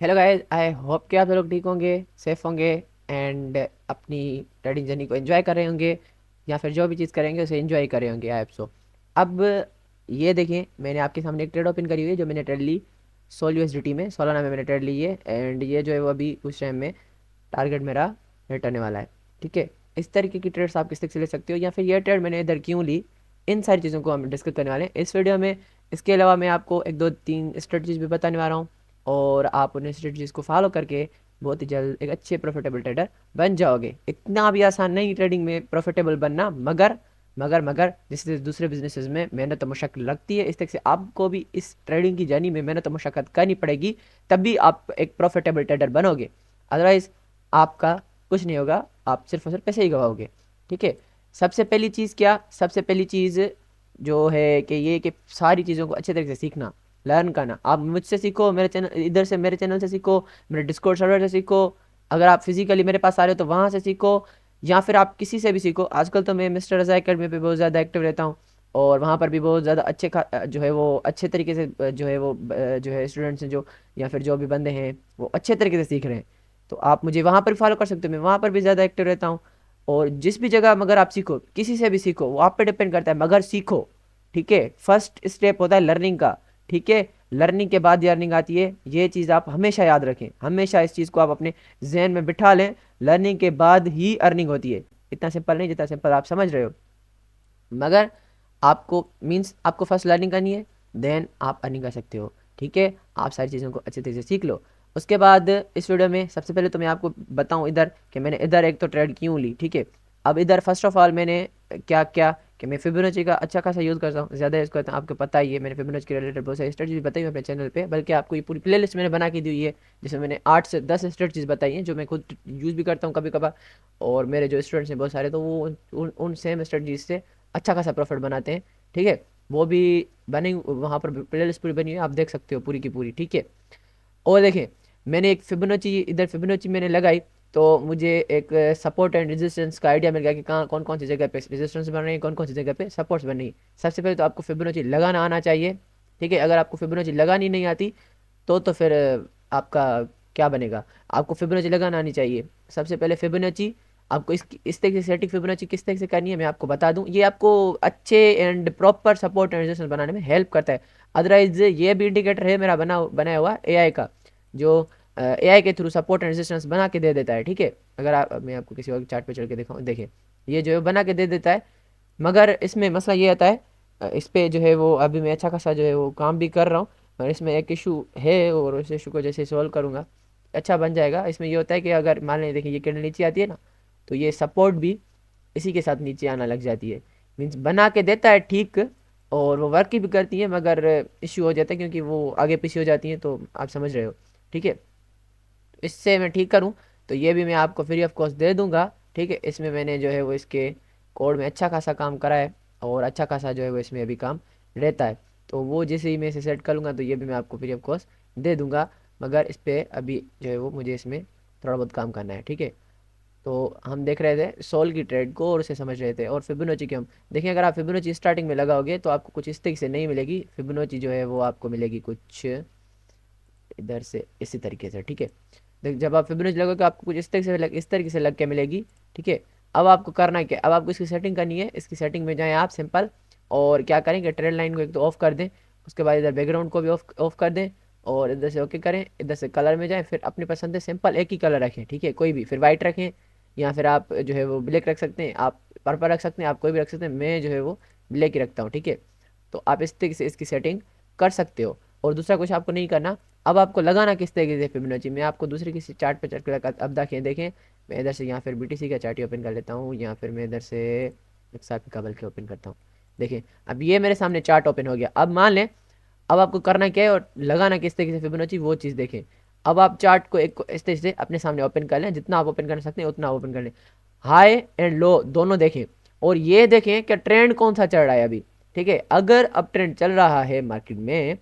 Hello guys, I hope कि आप लोग ठीक होंगे, सेफ होंगे एंड अपनी ट्रेडिंग जर्नी को एंजॉय कर रहे होंगे, या फिर जो भी चीज़ करेंगे उसे एंजॉय कर रहे होंगे। आई सो अब ये देखें, मैंने आपके सामने एक ट्रेड ओपन करी हुई है जो मैंने ट्रेड ली सोल यूएसडीटी में, सोलाना में मैंने ट्रेड ली है। एंड ये जो है वो अभी कुछ टाइम में टारगेट मेरा हिट होने वाला है। ठीक है, इस तरीके की ट्रेड्स आप किस तरीके से ले सकते हो, या फिर ये ट्रेड मैंने इधर क्यों ली, इन सारी चीज़ों को हम डिस्कस करने वाले हैं इस वीडियो में। इसके अलावा मैं आपको एक दो तीन स्ट्रेटजीज भी बताने वाला हूँ, और आप उन स्ट्रेटजीज को फॉलो करके बहुत ही जल्द एक अच्छे प्रॉफिटेबल ट्रेडर बन जाओगे। इतना भी आसान नहीं ट्रेडिंग में प्रॉफिटेबल बनना, मगर जैसे दूसरे बिजनेसेस में मेहनत और मशक्कत लगती है, इस तरह से आपको भी इस ट्रेडिंग की जर्नी में मेहनत और मशक्कत करनी पड़ेगी, तभी आप एक प्रॉफिटेबल ट्रेडर बनोगे। अदरवाइज आपका कुछ नहीं होगा, आप सिर्फ और सिर्फ पैसे ही गवाओगे। ठीक है, सबसे पहली चीज़ जो है कि ये कि सारी चीज़ों को अच्छे तरीके से सीखना, लर्न करना। आप मुझसे सीखो, मेरे चैनल इधर से, मेरे चैनल से सीखो, मेरे डिस्कॉर्ड सर्वर से सीखो। अगर आप फिजिकली मेरे पास आ रहे हो तो वहाँ से सीखो, या फिर आप किसी से भी सीखो। आजकल तो मैं मिस्टर रज़ा अकेडमी पे बहुत ज़्यादा एक्टिव रहता हूँ, और वहाँ पर भी बहुत ज़्यादा जो है वो अच्छे तरीके से जो है वो जो है स्टूडेंट्स हैं जो, या फिर जो भी बंदे हैं वो अच्छे तरीके से सीख रहे हैं। तो आप मुझे वहाँ पर फॉलो कर सकते हो, मैं वहाँ पर भी ज़्यादा एक्टिव रहता हूँ। और जिस भी जगह मगर आप सीखो, किसी से भी सीखो, वो आप पे डिपेंड करता है, मगर सीखो। ठीक है, फर्स्ट स्टेप होता है लर्निंग का। ठीक है, लर्निंग के बाद अर्निंग आती है, ये चीज़ आप हमेशा याद रखें, हमेशा इस चीज़ को आप अपने जहन में बिठा लें। लर्निंग के बाद ही अर्निंग होती है। इतना सिंपल नहीं जितना सिंपल आप समझ रहे हो, मगर आपको मीन्स आपको फर्स्ट लर्निंग करनी है, देन आप अर्निंग कर सकते हो। ठीक है, आप सारी चीज़ों को अच्छे तरीके से सीख लो। उसके बाद इस वीडियो में सबसे पहले तो मैं आपको बताऊं इधर कि मैंने इधर एक तो ट्रेड क्यों ली। ठीक है, अब इधर फर्स्ट ऑफ ऑल मैंने क्या क्या कि मैं फिबोनाची का अच्छा खासा यूज़ करता हूँ, ज़्यादा यूज़ करता हूँ, आपको पता ही है। मैंने फिबोनाची के रिलेटेड बहुत सारी स्ट्रेटजीज बताई हुई अपने चैनल पे, बल्कि आपको ये पूरी प्लेलिस्ट मैंने बना के दी हुई है, जिसमें मैंने 8 से 10 स्ट्रेटजीज बताई हैं जो मैं खुद यूज़ भी करता हूँ कभी कभार। और मेरे जो स्टूडेंट्स हैं बहुत सारे, तो वो उन सेम स्ट्रेटजीज से अच्छा खासा प्रॉफिट बनाते हैं। ठीक है, वो भी बनी वहाँ पर प्लेलिस्ट पूरी बनी हुई है, आप देख सकते हो पूरी की पूरी। ठीक है, और देखें, मैंने एक फिबोनाची इधर फिबोनाची मैंने लगाई, तो मुझे एक सपोर्ट एंड रेजिस्टेंस का आइडिया मिल गया कि कहाँ कौन कौन सी जगह पे रेजिस्टेंस बन रही है, कौन कौन सी जगह पे सपोर्ट्स बन रही है। सबसे पहले तो आपको फिबोनाची लगाना आना चाहिए। ठीक है, अगर आपको फिबोनाची लगानी नहीं आती तो फिर आपका क्या बनेगा। आपको फिबोनाची लगाना आनी चाहिए। सबसे पहले फिबोनाची आपको इस तरीके से सेटिंग फिबोनाची किस तरीके से करनी है मैं आपको बता दूं, ये आपको अच्छे and proper support and resistance बनाने में हेल्प करता है। अदरवाइज ये भी इंडिकेटर है मेरा बनाया हुआ एआई का, जो एआई के थ्रू सपोर्ट एंड रेजिस्टेंस बना के दे देता है। ठीक है, अगर आप मैं आपको किसी और चार्ट पे चल के दिखाऊँ, देखें, ये जो है बना के दे देता है। मगर इसमें मसला ये आता है, इस पे जो है वो अभी मैं अच्छा खासा जो है वो काम भी कर रहा हूँ, और इसमें एक इशू है, और उस इशू को जैसे सॉल्व करूँगा अच्छा बन जाएगा। इसमें ये होता है कि अगर मान लें, देखिए, ये कैंडल नीचे आती है ना, तो ये सपोर्ट भी इसी के साथ नीचे आना लग जाती है। मीन्स बना के देता है ठीक, और वो वर्क भी करती है, मगर इश्यू हो जाता है क्योंकि वो आगे पीछे हो जाती हैं, तो आप समझ रहे हो। ठीक है, तो इससे मैं ठीक करूँ तो ये भी मैं आपको फ्री ऑफ कॉस्ट दे दूंगा। ठीक है, इसमें मैंने जो है वो इसके कोड में अच्छा खासा काम करा है, और अच्छा खासा जो है वो इसमें अभी काम रहता है। तो वो जैसे ही मैं इसे सेट कर लूँगा तो ये भी मैं आपको फ्री ऑफ कॉस्ट दे दूंगा। मगर इस पर अभी जो है वो मुझे इसमें थोड़ा बहुत काम करना है। ठीक है, तो हम देख रहे थे सोल की ट्रेड को और उसे समझ रहे थे, और फिबोनाची की हम देखें। अगर आप फिबोनाची स्टार्टिंग में लगाओगे तो आपको कुछ इस तरीके से नहीं मिलेगी। फिबोनाची जो है वो आपको मिलेगी कुछ इधर से, इसी तरीके से। ठीक है, जब आप फिबोनाची लगोगे आपको कुछ इस तरीके से लग के मिलेगी। ठीक है, अब आपको करना क्या, अब आपको इसकी सेटिंग करनी है। इसकी सेटिंग में जाएँ आप सिंपल, और क्या करेंगे, ट्रेड लाइन को एक तो ऑफ कर दें, उसके बाद इधर बैकग्राउंड को भी ऑफ कर दें, और इधर से ओके करें, इधर से कलर में जाएं, फिर अपनी पसंद है सिंपल एक ही कलर रखें। ठीक है, कोई भी, फिर वाइट रखें, या फिर आप जो है वो ब्लैक रख सकते हैं, आप पर्पल रख सकते हैं, आप कोई भी रख सकते हैं। मैं जो है वो ब्लैक ही रखता हूँ। ठीक है, तो आप इस तरीके से इसकी सेटिंग कर सकते हो, और दूसरा कुछ आपको नहीं करना। अब आपको लगाना किस तरीके से फिबोनाची, मैं आपको दूसरे किसी चार्ट पे चल कर अब देखें देखें। मैं इधर से यहाँ फिर बीटीसी का चार्ट ही ओपन कर लेता हूँ, या फिर मैं इधर से एक साथ का बल्कि ओपन करता हूँ। देखें, अब ये मेरे सामने चार्ट ओपन हो गया। अब मान लें, अब आपको करना क्या है और लगाना किस तरीके से फिबोनाची, वो चीज़ देखें। अब आप चार्ट को एक इस तरीके से अपने सामने ओपन कर लें, जितना आप ओपन कर सकते हैं उतना ओपन कर लें, हाई एंड लो दोनों देखें, और ये देखें कि ट्रेंड कौन सा चल रहा है अभी। ठीक है, अगर अब ट्रेंड चल रहा है मार्केट में,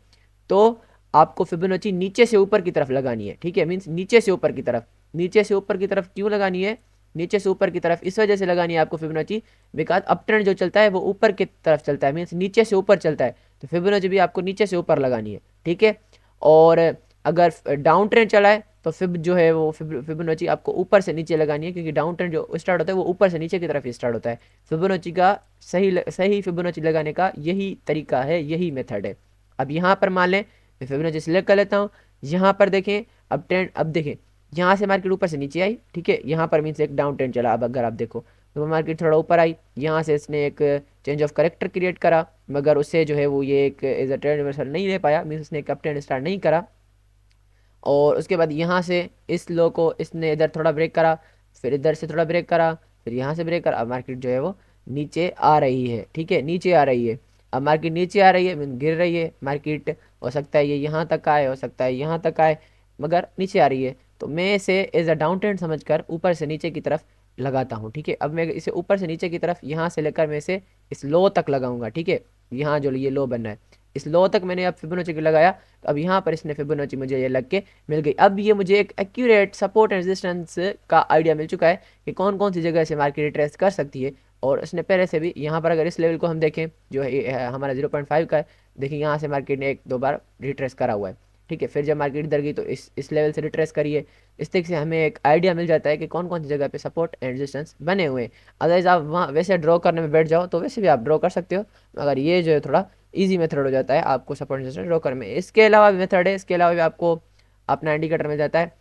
तो आपको फिबोनाची नीचे से ऊपर की तरफ लगानी है। ठीक है, मीन्स नीचे से ऊपर की तरफ। नीचे से ऊपर की तरफ क्यों लगानी है, नीचे से ऊपर की तरफ इस वजह से लगानी है आपको फिबोनाची, बिकॉज अप ट्रेंड जो चलता है वो ऊपर की तरफ चलता है, मीन्स नीचे से ऊपर चलता है, तो फिबोनाची भी आपको नीचे से ऊपर लगानी है। ठीक है, और अगर डाउन ट्रेंड चला है तो फिब जो है वो फिबोनाची आपको ऊपर से नीचे लगानी है, क्योंकि डाउन ट्रेंड जो स्टार्ट होता है वो ऊपर से नीचे की तरफ ही स्टार्ट होता है। फिबोनाची का सही फिबोनाची लगाने का यही तरीका है, यही मेथड है। अब यहाँ पर मान लें मैं फिबोनाची सिलेक्ट कर लेता हूँ। यहाँ पर देखें अब ट्रेंड, अब देखें यहाँ से मार्केट ऊपर से नीचे आई, ठीक है, यहाँ पर मीन्स एक डाउन ट्रेंड चला। अब अगर आप देखो तो मार्केट थोड़ा ऊपर आई, यहाँ से इसने एक चेंज ऑफ करेक्टर क्रिएट करा, मगर उससे जो है वो ये एक एज अ ट्रेंड रिवर्सल नहीं ले पाया, मीन्स उसने एक अप ट्रेंड स्टार्ट नहीं करा। और उसके बाद यहाँ से इस लो को इसने इधर थोड़ा ब्रेक करा, फिर इधर से थोड़ा ब्रेक करा, फिर यहाँ से ब्रेक करा। अब मार्केट जो है वो नीचे आ रही है, ठीक है, नीचे आ रही है। अब मार्केट नीचे आ रही है मीन गिर रही है मार्केट, हो सकता है ये यहाँ तक आए, हो सकता है यहाँ तक आए, मगर नीचे आ रही है। तो मैं इसे एज अ डाउन ट्रेंड समझ कर ऊपर से नीचे की तरफ लगाता हूँ, ठीक है। अब मैं इसे ऊपर से नीचे की तरफ यहाँ से लेकर मैं इसे इस लो तक लगाऊंगा, ठीक है। यहाँ जो ये लो बन रहा है इस लो तक मैंने अब फिबोनाची लगाया, तो अब यहाँ पर इसने फिबोनाची मुझे ये लग के मिल गई। अब ये मुझे एक एक्यूरेट सपोर्ट एंड रेजिस्टेंस का आइडिया मिल चुका है कि कौन कौन सी जगह से मार्केट रिट्रेस कर सकती है। और उसने पहले से भी यहाँ पर अगर इस लेवल को हम देखें जो है हमारा 0.5 का है, देखिए यहाँ से मार्केट ने एक दो बार रिट्रेस करा हुआ है, ठीक है। फिर जब मार्केट इधर गई तो इस लेवल से रिट्रेस करिए। इस तरीके से हमें एक आइडिया मिल जाता है कि कौन कौन सी जगह पे सपोर्ट एंड रेजिस्टेंस बने हुए हैं। अदरवाइज आप वहाँ वैसे ड्रॉ करने में बैठ जाओ तो वैसे भी आप ड्रॉ कर सकते हो, मगर ये जो है थोड़ा ईजी मेथड हो जाता है आपको सपोर्ट एंड रेजिस्टेंस ड्रॉ करने में। इसके अलावा भी मेथड है, इसके अलावा भी आपको अपना इंडिकेटर मिल जाता है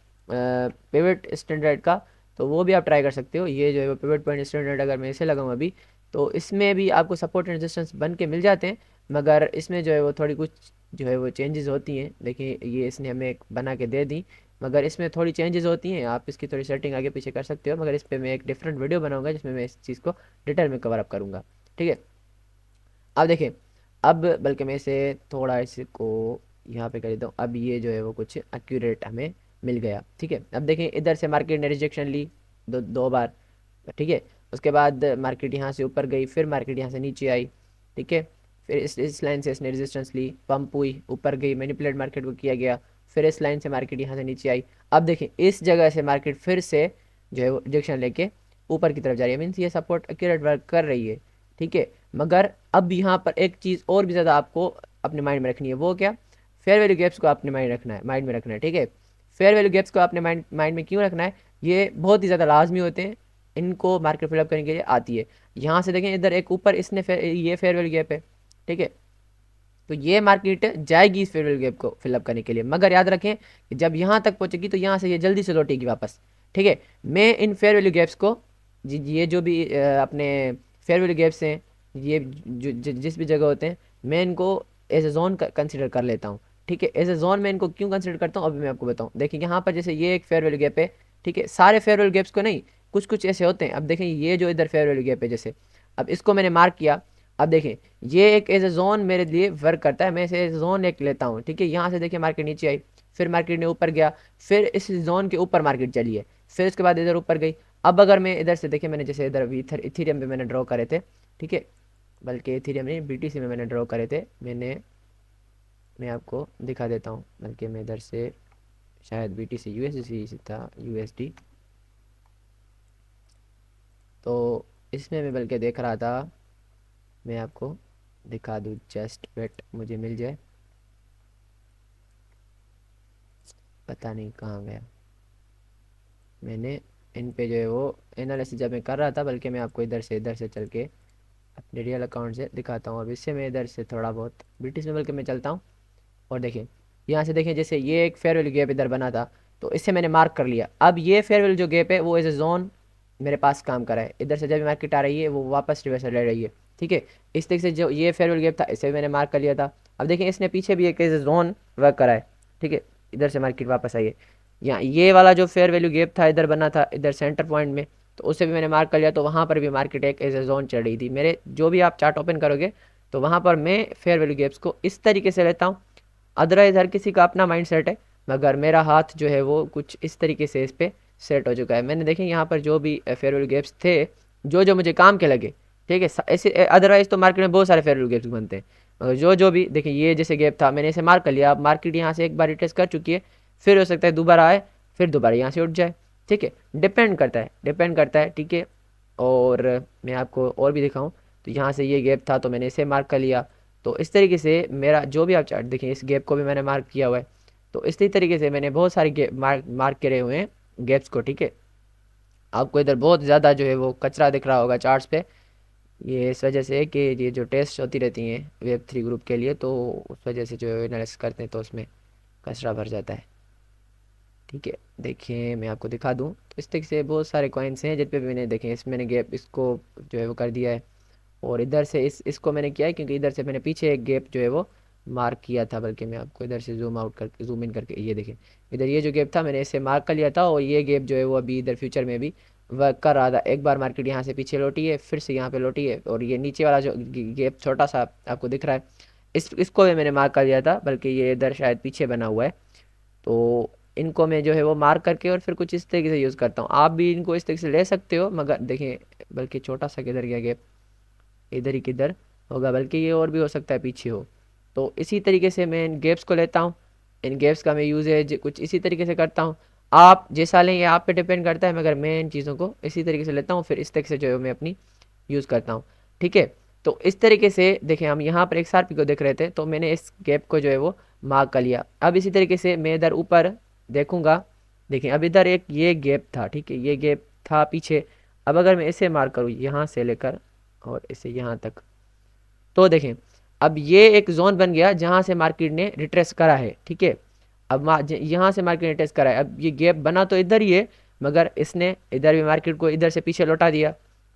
पिवट स्टैंडर्ड का, तो वो भी आप ट्राई कर सकते हो। ये जो है वो पिवट पॉइंट स्टैंडर्ड अगर मैं इसे लगाऊँ अभी, तो इसमें भी आपको सपोर्ट एंड रेजिस्टेंस बन के मिल जाते हैं, मगर इसमें जो है वो थोड़ी कुछ जो है वो चेंजेस होती हैं। देखिए ये इसने हमें एक बना के दे दी, मगर इसमें थोड़ी चेंजेस होती हैं, आप इसकी थोड़ी सेटिंग आगे पीछे कर सकते हो, मगर इस पर मैं एक डिफरेंट वीडियो बनाऊंगा जिसमें मैं इस चीज़ को डिटेल में कवर अप करूँगा, ठीक है। अब देखिए, अब बल्कि मैं इसे थोड़ा इसको यहाँ पे कर देता हूँ। अब ये जो है वो कुछ एक्यूरेट हमें मिल गया, ठीक है। अब देखें इधर से मार्केट ने रिजेक्शन ली दो बार, ठीक है। उसके बाद मार्केट यहाँ से ऊपर गई, फिर मार्केट यहाँ से नीचे आई, ठीक है। फिर इस लाइन से इसने रेजिस्टेंस ली, पंप हुई, ऊपर गई, मैनिपुलेट मार्केट को किया गया, फिर इस लाइन से मार्केट यहाँ से नीचे आई। अब देखें इस जगह से मार्केट फिर से जो है वो रिजेक्शन लेके ऊपर की तरफ जा रही है, मीन्स ये सपोर्ट एक्यूरेट वर्क कर रही है, ठीक है। मगर अब यहाँ पर एक चीज़ और भी ज़्यादा आपको अपने माइंड में रखनी है, वो क्या, फेयर वैल्यू गैप्स को आपने माइंड में रखना है, ठीक है। फेयर वैल्यू गैप्स को आपने माइंड में क्यों रखना है, ये बहुत ही ज़्यादा लाजमी होते हैं, इनको मार्केट फिलअप करने के लिए आती है। यहाँ से देखें इधर एक ऊपर इसने ये फेयर वैल्यू गैप है, ठीक है। तो ये मार्केट जाएगी इस फेयर वैल्यू गैप को फिलअप करने के लिए, मगर याद रखें कि जब यहाँ तक पहुँचेगी तो यहाँ से ये जल्दी से लौटेगी वापस, ठीक है। मैं इन फेयर वैल्यू गैप्स को ये जो भी अपने फेयर वैल्यू गैप्स हैं, ये जिस भी जगह होते हैं, मैं इनको एज ए जोन कंसिडर कर लेता हूँ, ठीक है। एज ए जोन मैं इनको क्यों कंसिडर करता हूँ अभी मैं आपको बताऊँ। देखिए यहाँ पर जैसे ये एक फेयर वैल्यू गैप है, ठीक है, सारे फेयर वैल्यू गैप्स को नहीं, कुछ कुछ ऐसे होते हैं। अब देखें ये जो इधर फेयर वैल्यू गैप है, जैसे अब इसको मैंने मार्क किया, अब देखें ये एक एज ए जोन मेरे लिए वर्क करता है, मैं इसे जोन एक लेता हूँ, ठीक है। यहाँ से देखिए मार्केट नीचे आई, फिर मार्केट ने ऊपर गया, फिर इस जोन के ऊपर मार्केट चली है, फिर उसके बाद इधर ऊपर गई। अब अगर मैं इधर से देखिए मैंने जैसे इधर इथीरियम पे मैंने ड्रॉ करे थे, ठीक है, बल्कि इथीरियम नहीं बीटीसी में मैंने ड्रॉ करे थे, मैं आपको दिखा देता हूँ, बल्कि मैं इधर से शायद बीटीसी यूएसडी था, यूएसडी, तो इसमें मैं बल्कि देख रहा था, मैं आपको दिखा दूँ, जस्ट वेट मुझे मिल जाए, पता नहीं कहाँ गया। मैंने इन पे जो है वो एनालिसिस जब मैं कर रहा था, बल्कि मैं आपको इधर से चल के अपने रियल अकाउंट से दिखाता हूँ। अब इससे मैं इधर से थोड़ा बहुत ब्रिटिश में बल्कि मैं चलता हूँ, और देखिए यहाँ से देखिए जैसे ये एक फेयर वैल्यू गैप इधर बना था, तो इससे मैंने मार्क कर लिया। अब ये फेयर वैल्यू जो गैप है वो एज ए जोन मेरे पास काम कर रहा है, इधर से जब मार्केट आ रही है वो वापस रिवर्सल ले रही है, ठीक है। इस तरीके से जो ये फेयर वैल्यू गैप था इसे भी मैंने मार्क कर लिया था। अब देखिए इसने पीछे भी एक एज ए जोन वर्क करा है, ठीक है, इधर से मार्केट वापस आई है। यहाँ ये वाला जो फेयर वैल्यू गैप था इधर बना था इधर सेंटर पॉइंट में, तो उसे भी मैंने मार्क कर लिया, तो वहाँ पर भी मार्केट एक एज ए जोन चल रही थी। मेरे जो भी आप चार्ट ओपन करोगे तो वहाँ पर मैं फेयर वैल्यू गैप्स को इस तरीके से लेता हूँ। अदरवाइज हर किसी का अपना माइंड सेट है, मगर मेरा हाथ जो है वो कुछ इस तरीके से इस पर सेट हो चुका है। मैंने देखे यहाँ पर जो भी फेयर वैल्यू गैप्स थे जो जो मुझे काम के लगे, ठीक है, ऐसे अदरवाइज तो मार्केट में बहुत सारे फेयर वैल्यू गैप्स बनते हैं, मगर जो भी देखिए ये जैसे गैप था मैंने इसे मार्क कर लिया। अब मार्केट यहाँ से एक बार रिटेस्ट कर चुकी है, फिर हो सकता है दोबारा आए, फिर दोबारा यहाँ से उठ जाए, ठीक है, डिपेंड करता है, ठीक है। और मैं आपको और भी दिखाऊँ तो यहाँ से ये गैप था तो मैंने इसे मार्क कर लिया। तो इस तरीके से मेरा जो भी आप चार्ट देखें, इस गैप को भी मैंने मार्क किया हुआ है, तो इसी तरीके से मैंने बहुत सारे मार्क करे हुए हैं गैप्स को, ठीक है। आपको इधर बहुत ज़्यादा जो है वो कचरा दिख रहा होगा चार्ट्स पे, ये इस वजह से है कि ये जो टेस्ट होती रहती हैं Web3 ग्रुप के लिए, तो उस वजह से जो एनालिसिस करते हैं तो उसमें कचरा भर जाता है, ठीक है। देखिए मैं आपको दिखा दूं, तो इस तरीके से बहुत सारे कॉइन्स हैं जिन पे भी मैंने देखे, इस मैंने गैप इसको जो है वो कर दिया है, और इधर से इसको मैंने किया है क्योंकि इधर से मैंने पीछे एक गैप जो है वो मार्क किया था, बल्कि मैं आपको इधर से जूम आउट करके जूम इन करके ये देखें, इधर ये जो गैप था मैंने इसे मार्क कर लिया था, और ये गैप जो है वो अभी इधर फ्यूचर में भी वर्क कर रहा था। एक बार मार्केट यहाँ से पीछे लौटी है, फिर से यहाँ पे लौटी है, और ये नीचे वाला जो गैप छोटा सा आपको दिख रहा है, इसको भी मैंने मार्क कर लिया था, बल्कि ये इधर शायद पीछे बना हुआ है। तो इनको मैं जो है वो मार्क करके और फिर कुछ इस तरीके से यूज़ करता हूँ। आप भी इनको इस तरीके से ले सकते हो, मगर देखें बल्कि छोटा सा किधर गया गैप, इधर ही किधर होगा, बल्कि ये और भी हो सकता है पीछे हो। तो इसी तरीके से मैं इन गैप्स को लेता हूँ, इन गैप्स का मैं यूज़ेज कुछ इसी तरीके से करता हूँ। आप जैसा लें ये आप पे डिपेंड करता है, मगर मैं इन चीज़ों को इसी तरीके से लेता हूँ, फिर इस तरीके से जो है मैं अपनी यूज़ करता हूँ, ठीक है। तो इस तरीके से देखें, हम यहाँ पर एक XRP को देख रहे थे, तो मैंने इस गैप को जो है वो मार्क कर लिया। अब इसी तरीके से मैं इधर ऊपर देखूंगा, देखें अब इधर एक ये गैप था, ठीक है, ये गैप था पीछे। अब अगर मैं इसे मार्क करूँ यहाँ से लेकर और इसे यहाँ तक, तो देखें अब ये एक जोन बन गया जहाँ से मार्केट ने रिट्रेस करा है, ठीक है। अब यहाँ से मार्केट ने रिट्रेस करा है, अब ये गैप बना तो इधर ही है, मगर इसने इधर भी मार्केट को इधर से पीछे लौटा दिया,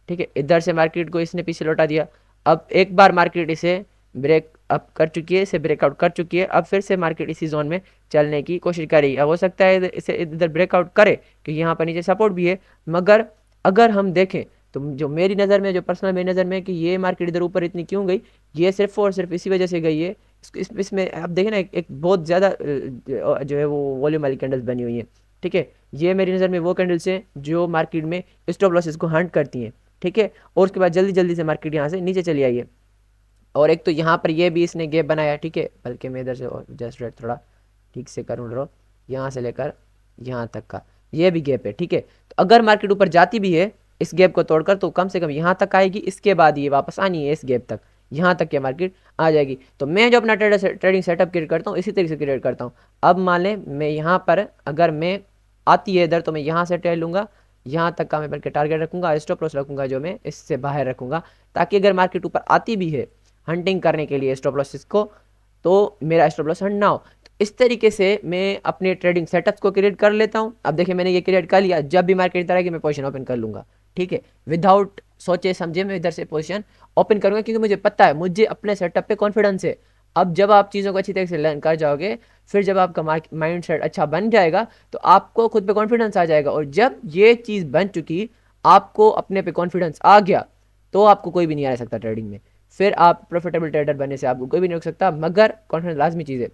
ठीक है, इधर से मार्केट को इसने पीछे लौटा दिया। अब एक बार मार्केट इसे ब्रेक अप कर चुकी है, इसे ब्रेकआउट कर चुकी है, अब फिर से मार्केट इसी जोन में चलने की कोशिश करेगी। अब हो सकता है इसे इधर ब्रेकआउट करे क्योंकि यहाँ पर नीचे सपोर्ट भी है, मगर अगर हम देखें तो जो मेरी नज़र में, जो पर्सनल मेरी नज़र में कि ये मार्केट इधर ऊपर इतनी क्यों गई, ये सिर्फ और सिर्फ इसी वजह से गई है। इसमें आप देखें ना, एक बहुत ज़्यादा जो है वो वॉल्यूम वाली कैंडल्स बनी हुई हैं, ठीक है। ये मेरी नज़र में वो कैंडल्स हैं जो मार्केट में स्टॉप लॉसेस को हंट करती हैं, ठीक है, और उसके बाद जल्दी जल्दी से मार्केट यहाँ से नीचे चली आई है। और एक तो यहाँ पर ये भी इसने गैप बनाया, ठीक है, बल्कि मैं इधर से जस्ट रेड थोड़ा ठीक से करूँ ड्रॉ, यहाँ से लेकर यहाँ तक का ये भी गैप है, ठीक है। तो अगर मार्केट ऊपर जाती भी है इस गैप को तोड़कर, तो कम से कम यहाँ तक आएगी, इसके बाद ये वापस आनी है इस गैप तक, यहाँ तक के मार्केट आ जाएगी। तो मैं जो अपना ट्रेडिंग सेटअप क्रिएट करता हूँ इसी तरीके से क्रिएट करता हूँ। अब मान लें मैं यहाँ पर अगर मैं आती है इधर, तो मैं यहाँ से ट्रेड लूँगा, यहाँ तक का मैं बल्कि टारगेट रखूँगा, स्टॉप लॉस रखूँगा जो मैं इससे बाहर रखूँगा, ताकि अगर मार्केट ऊपर आती भी है हंटिंग करने के लिए स्टॉप लॉसेस को, तो मेरा स्टॉप लॉस हंट ना हो। तो इस तरीके से मैं अपने ट्रेडिंग सेटअप्स को क्रिएट कर लेता हूँ। अब देखिए मैंने ये क्रिएट कर लिया, जब भी मार्केट इधर आएगी मैं पोजीशन ओपन कर लूँगा, ठीक है, विदाउट सोचे समझे मैं इधर से पोजीशन ओपन करूँगा, क्योंकि मुझे पता है, मुझे अपने सेटअप पे कॉन्फिडेंस है। अब जब आप चीज़ों को अच्छी तरह से लर्न कर जाओगे, फिर जब आपका माइंड सेट अच्छा बन जाएगा, तो आपको खुद पे कॉन्फिडेंस आ जाएगा, और जब ये चीज़ बन चुकी, आपको अपने पे कॉन्फिडेंस आ गया, तो आपको कोई भी नहीं आ सकता ट्रेडिंग में। फिर आप प्रॉफिटेबल ट्रेडर बनने से आपको कोई भी नहीं रोक सकता, मगर कॉन्फिडेंस लाजमी चीज़ है।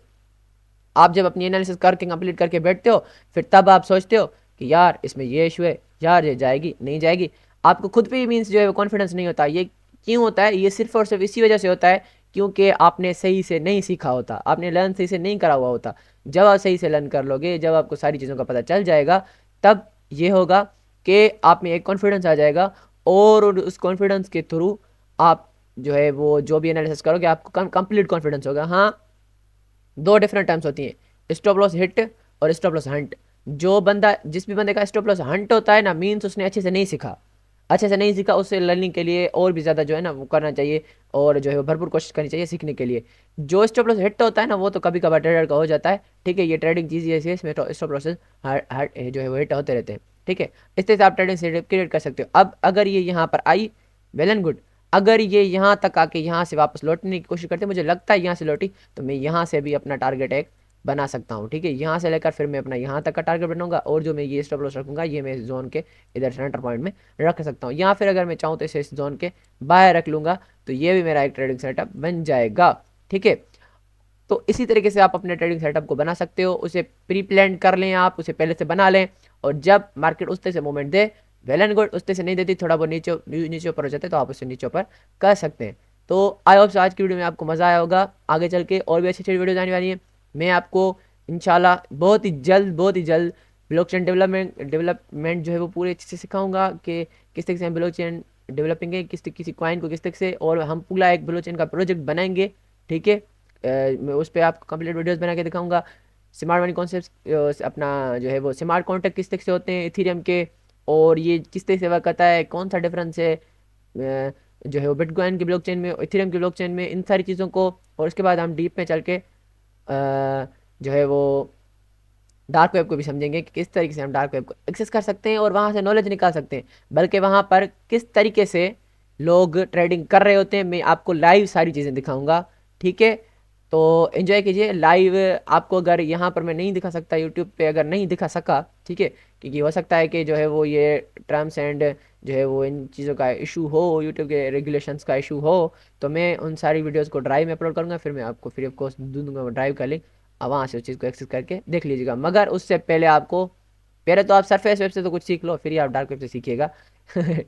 आप जब अपनी एनालिसिस करके कंप्लीट करके बैठते हो, फिर तब आप सोचते हो कि यार इसमें ये इशू है, यार ये जाएगी नहीं जाएगी, आपको खुद पे ही मीन्स जो है वो कॉन्फिडेंस नहीं होता। ये क्यों होता है? ये सिर्फ और सिर्फ इसी वजह से होता है क्योंकि आपने सही से नहीं सीखा होता, आपने लर्न सही से नहीं करा हुआ होता। जब आप सही से लर्न कर लोगे, जब आपको सारी चीज़ों का पता चल जाएगा, तब ये होगा कि आप में एक कॉन्फिडेंस आ जाएगा, और उस कॉन्फिडेंस के थ्रू आप जो है वो जो भी एनालिसिस करोगे आपको कंप्लीट कॉन्फिडेंस होगा। हाँ, दो डिफरेंट टर्म्स होती हैं, स्टॉप लॉस हिट और स्टॉप लॉस हंट। जो बंदा, जिस भी बंदे का स्टॉप लॉस हंट होता है ना, मीन्स उसने अच्छे से नहीं सीखा, अच्छे से नहीं सीखा। उससे लर्निंग के लिए और भी ज़्यादा जो है ना वो करना चाहिए, और जो है वो भरपूर कोशिश करनी चाहिए सीखने के लिए। जो स्टॉप लॉस हिट होता है ना, वो तो कभी कभार ट्रेडर का हो जाता है, ठीक है। ये ट्रेडिंग चीज़ ऐसी है, इसमें स्टॉप लॉसेस जो है वो हिट होते रहते हैं, ठीक है। इस तरह से आप ट्रेडिंग से क्रिएट कर सकते हो। अब अगर ये यहाँ पर आई, वेल एंड गुड। अगर ये यहाँ तक आके यहाँ से वापस लौटने की कोशिश करते, मुझे लगता है यहाँ से लौटी, तो मैं यहाँ से भी अपना टारगेट एक बना सकता हूँ, ठीक है। यहाँ से लेकर फिर मैं अपना यहाँ तक का टारगेट बनाऊंगा, और जो मैं ये स्टॉप लॉस रखूंगा ये मैं जोन के इधर सेंटर पॉइंट में रख सकता हूँ, या फिर अगर मैं चाहूँ तो इसे इस जोन के बाहर रख लूँगा, तो ये भी मेरा एक ट्रेडिंग सेटअप बन जाएगा, ठीक है। तो इसी तरीके से आप अपने ट्रेडिंग सेटअप को बना सकते हो, उसे प्री प्लान कर लें, आप उसे पहले से बना लें, और जब मार्केट उस तरह से movement they, well and good. उस तरह से नहीं देती, थोड़ा बहुत नीचे नीचे ऊपर हो जाते, तो आप उसे नीचे ऊपर कर सकते हैं। तो आई होप आज की वीडियो में आपको मज़ा आया होगा। आगे चल के और भी अच्छी अच्छी वीडियो आने वाली है। मैं आपको इंशाल्लाह बहुत ही जल्द ब्लॉकचेन डेवलपमेंट जो है वो पूरे अच्छे से सिखाऊंगा कि किस तरीके से हम ब्लॉकचेन डेवलपिंग है, किसी कॉइन को किस तरीके से, और हम पूरा एक ब्लॉकचेन का प्रोजेक्ट बनाएंगे, ठीक है। मैं उस पर आपको कंप्लीट वीडियोस बना के दिखाऊंगा। स्मार्ट मनी कॉन्सेप्ट अपना जो है वो स्मार्ट कॉन्ट्रैक्ट किस तरीके से होते हैं इथीरियम के, और ये किस तरीके से वर्क करता है, कौन सा डिफरेंस है जो है वो बिटकॉइन की ब्लॉकचेन में इथीरियम की ब्लॉकचेन में, इन सारी चीज़ों को। और उसके बाद हम डीप में चल के जो है वो डार्क वेब को भी समझेंगे कि किस तरीके से हम डार्क वेब को एक्सेस कर सकते हैं और वहाँ से नॉलेज निकाल सकते हैं, बल्कि वहाँ पर किस तरीके से लोग ट्रेडिंग कर रहे होते हैं मैं आपको लाइव सारी चीज़ें दिखाऊंगा। ठीक है, तो एंजॉय कीजिए लाइव। आपको अगर यहाँ पर मैं नहीं दिखा सकता, यूट्यूब पे अगर नहीं दिखा सका, ठीक है, क्योंकि हो सकता है कि जो है वो ये टर्म्स एंड जो है वो इन चीज़ों का इशू हो, यूट्यूब के रेगुलेशंस का इशू हो, तो मैं उन सारी वीडियोस को ड्राइव में अपलोड करूँगा, फिर मैं आपको फ्री ऑफ कॉस्ट दूंगा वो ड्राइव का लिंक। अब वहाँ से उस चीज़ को एक्सेस करके देख लीजिएगा, मगर उससे पहले आपको, पहले तो आप सरफेस वेब से तो कुछ सीख लो, फिर ही आप डार्क वेब से सीखिएगा।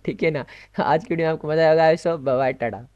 ठीक है ना। आज की वीडियो में आपको मज़ा आएगा, सो बाय टाटा।